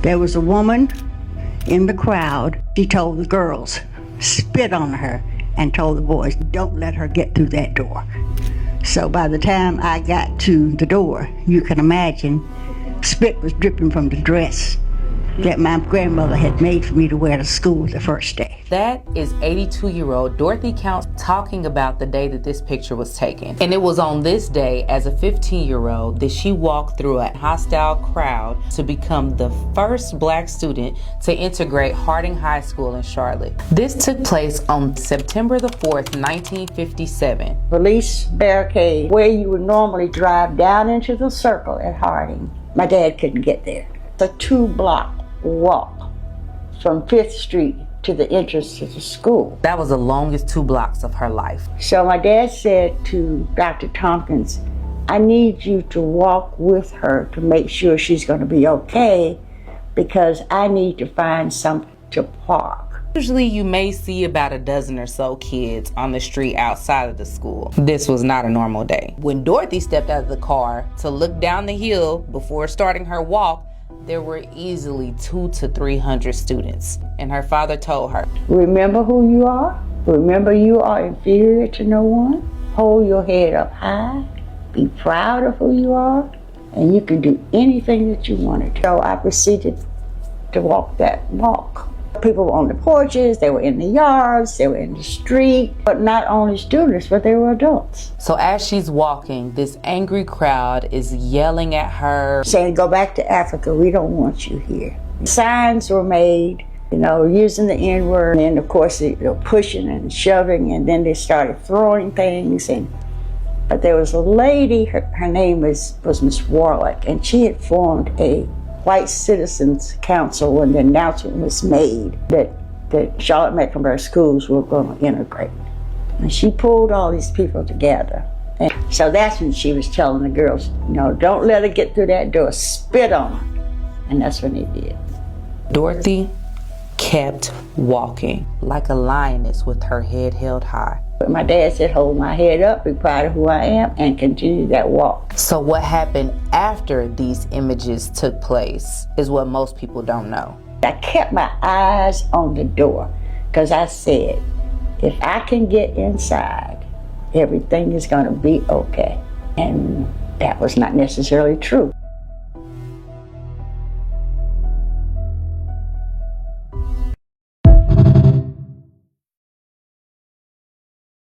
There was a woman in the crowd. She told the girls, spit on her, and told the boys, don't let her get through that door. So by the time I got to the door, you can imagine, spit was dripping from the dress that my grandmother had made for me to wear to school the first day. That is 82-year-old Dorothy Counts talking about the day that this picture was taken. And it was on this day, as a 15-year-old, that she walked through a hostile crowd to become the first black student to integrate Harding High School in Charlotte. This took place on September the 4th, 1957. Police barricade where you would normally drive down into the circle at Harding. My dad couldn't get there. It's a 2-block walk from 5th Street to the entrance to the school. That was the longest 2 blocks of her life. So my dad said to Dr. Tompkins, I need you to walk with her to make sure she's going to be okay, because I need to find something to park. Usually you may see about a dozen or so kids on the street outside of the school. This was not a normal day. When Dorothy stepped out of the car to look down the hill before starting her walk, there were easily 200 to 300 students. And her father told her, remember who you are. Remember you are inferior to no one. Hold your head up high. Be proud of who you are. And you can do anything that you want to do. So I proceeded to walk that walk. People were on the porches, they were in the yards, they were in the street, but not only students, but they were adults. So as she's walking, this angry crowd is yelling at her, saying, go back to Africa, we don't want you here. Signs were made, using the N-word, and then of course they were pushing and shoving, and then they started throwing things. But there was a lady, her name was Miss Warlick, and she had formed a White Citizens Council when the announcement was made that Charlotte Mecklenburg schools were going to integrate. And she pulled all these people together. And so that's when she was telling the girls, don't let her get through that door, spit on her. And that's when they did. Dorothy kept walking like a lioness with her head held high. But my dad said, hold my head up, be proud of who I am, and continue that walk. So what happened after these images took place is what most people don't know. I kept my eyes on the door because I said, if I can get inside, everything is going to be okay. And that was not necessarily true.